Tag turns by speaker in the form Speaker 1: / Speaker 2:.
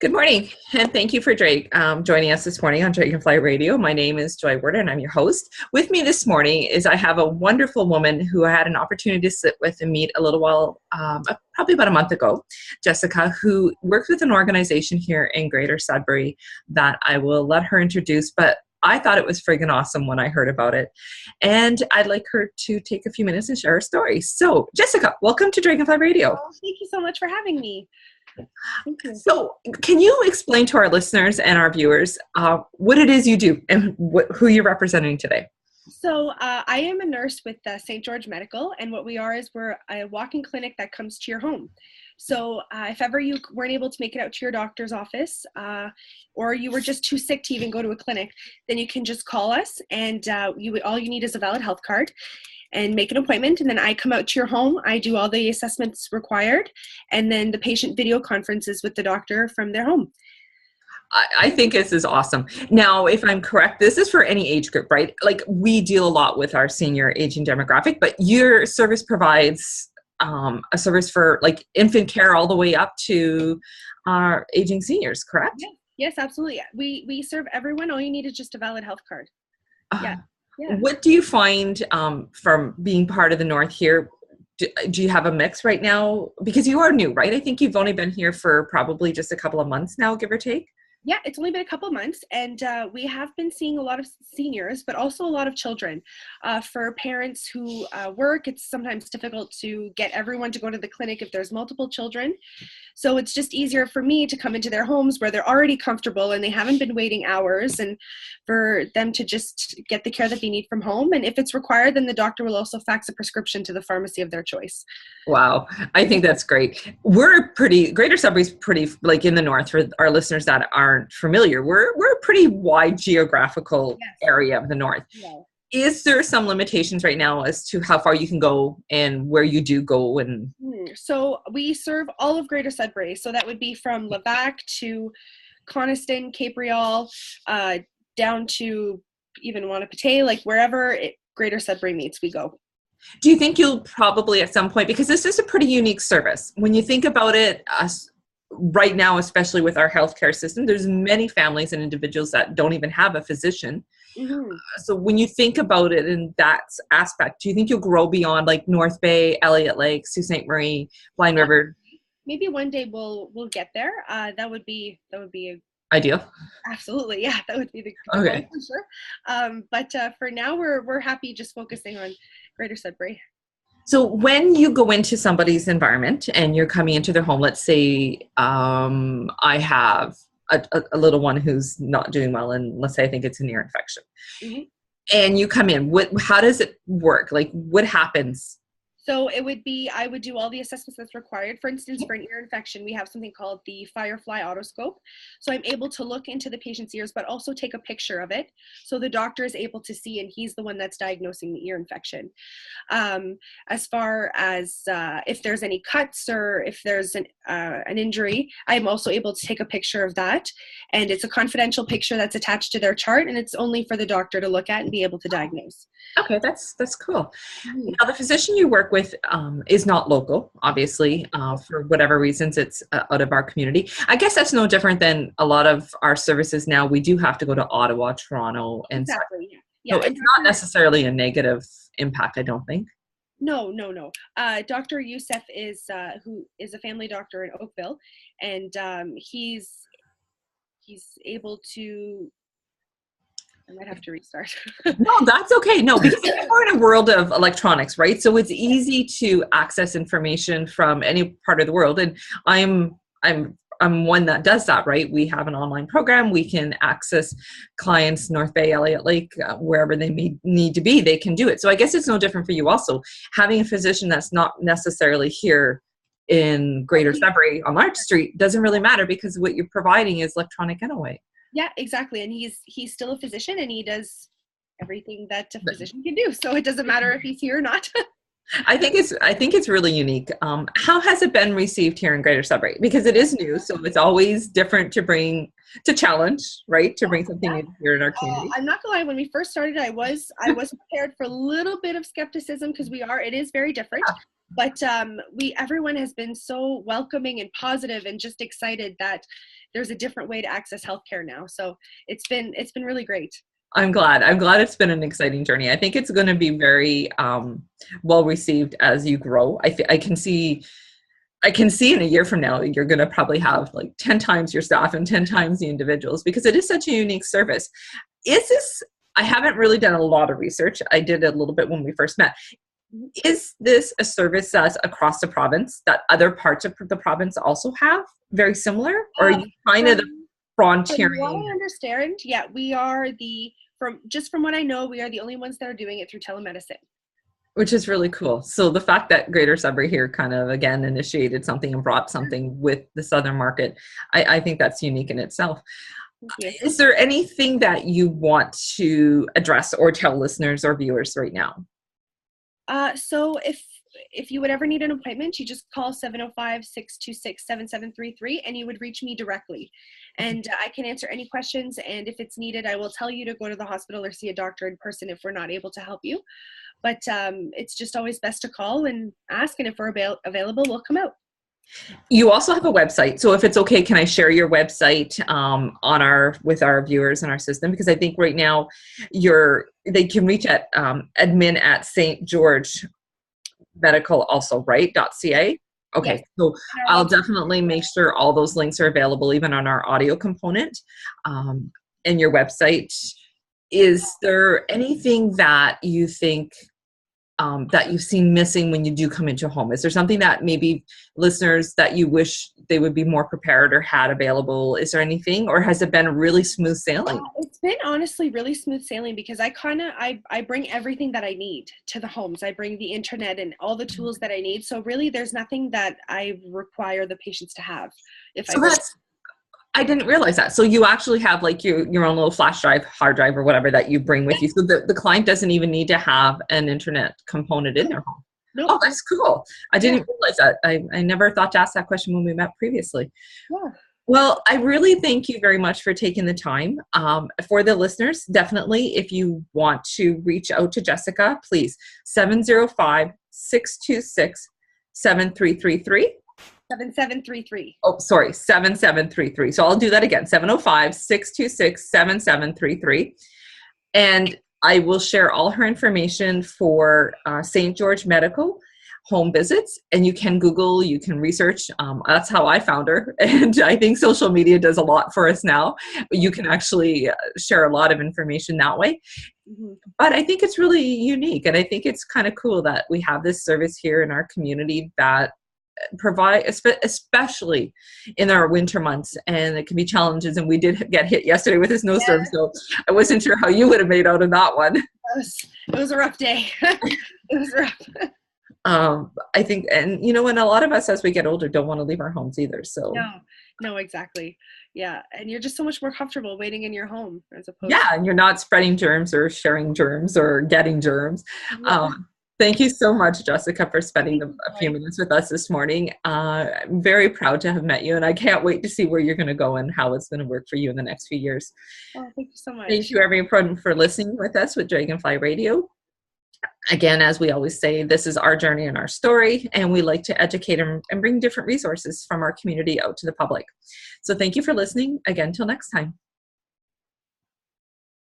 Speaker 1: Good morning, and thank you for joining us this morning on Dragonfly Radio. My name is Joy Werder, and I'm your host. With me this morning is I have a wonderful woman who I had an opportunity to sit with and meet a little while, probably about a month ago, Jessica, who works with an organization here in Greater Sudbury that I will let her introduce, but I thought it was friggin' awesome when I heard about it. And I'd like her to take a few minutes and share her story. So, Jessica, welcome to Dragonfly Radio.
Speaker 2: Oh, thank you so much for having me. Thank you.
Speaker 1: So, can you explain to our listeners and our viewers what it is you do and who you're representing today?
Speaker 2: So I am a nurse with St. George Medical, and what we are is we're a walk-in clinic that comes to your home. So if ever you weren't able to make it out to your doctor's office or you were just too sick to even go to a clinic, then you can just call us, and all you need is a valid health card and make an appointment, and then I come out to your home. I do all the assessments required, and then the patient video conferences with the doctor from their home.
Speaker 1: I think this is awesome. Now, if I'm correct, this is for any age group, right? Like, we deal a lot with our senior aging demographic, but your service provides a service for like infant care all the way up to our aging seniors, correct?
Speaker 2: Yes, absolutely. We serve everyone. All you need is just a valid health card. Yeah.
Speaker 1: What do you find from being part of the North here? Do you have a mix right now? Because you are new, right? I think you've only been here for probably just a couple of months now, give or take.
Speaker 2: Yeah, it's only been a couple of months, and we have been seeing a lot of seniors, but also a lot of children. For parents who work, it's sometimes difficult to get everyone to go to the clinic if there's multiple children. So it's just easier for me to come into their homes where they're already comfortable and they haven't been waiting hours, and for them to just get the care that they need from home. And if it's required, then the doctor will also fax a prescription to the pharmacy of their choice.
Speaker 1: Wow. I think that's great. Greater Sudbury's pretty, like in the North, for our listeners that aren't familiar, we're a pretty wide geographical area of the North. Yeah. Is there some limitations right now as to how far you can go and where you do go? And
Speaker 2: so we serve all of Greater Sudbury. So that would be from Levack to Coniston, Cape Real, down to even Wanapitei, like wherever Greater Sudbury meets, we go.
Speaker 1: Do you think you'll probably at some point, because this is a pretty unique service, when you think about it, right now, especially with our healthcare system, there's many families and individuals that don't even have a physician. Mm-hmm. So when you think about it in that aspect, do you think you'll grow beyond like North Bay, Elliott Lake, Sault Ste. Marie, Blind River?
Speaker 2: Maybe one day we'll get there. That would be
Speaker 1: ideal.
Speaker 2: Absolutely, yeah, that would be the goal for sure. But for now, we're happy just focusing on Greater Sudbury.
Speaker 1: So when you go into somebody's environment and you're coming into their home, let's say I have a little one who's not doing well, and let's say I think it's an ear infection, mm-hmm. and you come in, how does it work? Like, what happens?
Speaker 2: So I would do all the assessments that's required. For instance, for an ear infection, we have something called the Firefly Otoscope. So I'm able to look into the patient's ears, but also take a picture of it. So the doctor is able to see, and he's the one that's diagnosing the ear infection. As far as if there's any cuts or if there's an injury, I'm also able to take a picture of that. And it's a confidential picture that's attached to their chart, and it's only for the doctor to look at and be able to diagnose.
Speaker 1: Okay, that's cool. Mm-hmm. Now, the physician you work with is not local, obviously, for whatever reasons. It's out of our community. I guess that's no different than a lot of our services now. We do have to go to Ottawa, Toronto, and
Speaker 2: exactly.
Speaker 1: So it's not necessarily a negative impact, I don't think.
Speaker 2: No. Dr. Youssef is who is a family doctor in Oakville, and he's able to. I might have to restart.
Speaker 1: No, that's okay. No, because we're in a world of electronics, right? So it's easy to access information from any part of the world. And I'm one that does that, right? We have an online program. We can access clients, North Bay, Elliott Lake, wherever they may need to be, they can do it. So I guess it's no different for you also. Having a physician that's not necessarily here in Greater Sudbury on Larch Street doesn't really matter, because what you're providing is electronic anyway.
Speaker 2: Yeah, exactly. And he's still a physician, and he does everything that a physician can do. So it doesn't matter if he's here or not.
Speaker 1: I think it's really unique. How has it been received here in Greater Sudbury? Because it is new, so it's always different to challenge, right? To bring something new here in our community.
Speaker 2: I'm not gonna lie. When we first started, I was prepared for a little bit of skepticism, because it is very different. But everyone has been so welcoming and positive and just excited that there's a different way to access healthcare now. So it's been really great.
Speaker 1: I'm glad. I'm glad it's been an exciting journey. I think it's going to be very well received as you grow. I can see in a year from now, you're going to probably have like 10 times your staff and 10 times the individuals, because it is such a unique service. I haven't really done a lot of research. I did a little bit when we first met. Is this a service that's across the province that other parts of the province also have, very similar? Or are you kind of the frontier?
Speaker 2: From what I understand, yeah, we are from what I know, we are the only ones that are doing it through telemedicine.
Speaker 1: Which is really cool. So the fact that Greater Sudbury here kind of, again, initiated something and brought something with the Southern market, I think that's unique in itself.
Speaker 2: Yes.
Speaker 1: Is there anything that you want to address or tell listeners or viewers right now?
Speaker 2: So if you would ever need an appointment, you just call 705-626-7733 and you would reach me directly. And I can answer any questions. And if it's needed, I will tell you to go to the hospital or see a doctor in person if we're not able to help you. But it's just always best to call and ask. And if we're available, we'll come out.
Speaker 1: You also have a website. So if it's okay, can I share your website with our viewers in our system? Because I think right now they can reach at admin at St. George Medical also, right? .ca. Okay, yes. So I'll definitely make sure all those links are available, even on our audio component and your website. Is there anything that you think that you've seen missing when you do come into a home? Is there something that maybe listeners that you wish they would be more prepared or had available? Is there anything, or has it been really smooth sailing?
Speaker 2: It's been honestly really smooth sailing, because I bring everything that I need to the homes. I bring the internet and all the tools that I need. So really there's nothing that I require the patients to have.
Speaker 1: I didn't realize that. So you actually have like your own little flash drive, hard drive, or whatever that you bring with you. So the client doesn't even need to have an internet component in their home. Nope. Oh, that's cool. I didn't realize that. I never thought to ask that question when we met previously.
Speaker 2: Yeah.
Speaker 1: Well, I really thank you very much for taking the time. For the listeners, definitely, if you want to reach out to Jessica, please, 705-626-7333.
Speaker 2: 7733.
Speaker 1: Oh, sorry, 7733. So I'll do that again, 705-626-7733. And I will share all her information for St. George Medical home visits. And you can Google, you can research. That's how I found her. And I think social media does a lot for us now. You can actually share a lot of information that way. Mm-hmm. But I think it's really unique. And I think it's kind of cool that we have this service here in our community that provide, especially in our winter months, and it can be challenges, and we did get hit yesterday with a snowstorm, so I wasn't sure how you would have made out of that one.
Speaker 2: It was a rough day. It was rough.
Speaker 1: I think, and and a lot of us as we get older don't want to leave our homes either, so
Speaker 2: no, exactly. Yeah, and you're just so much more comfortable waiting in your home as opposed
Speaker 1: and you're not spreading germs or sharing germs or getting germs. Thank you so much, Jessica, for spending a few minutes with us this morning. I'm very proud to have met you, and I can't wait to see where you're going to go and how it's going to work for you in the next few years.
Speaker 2: Oh, thank you so much.
Speaker 1: Thank you, everyone, for listening with us with Dragonfly Radio. Again, as we always say, this is our journey and our story, and we like to educate and bring different resources from our community out to the public. So thank you for listening. Again, till next time.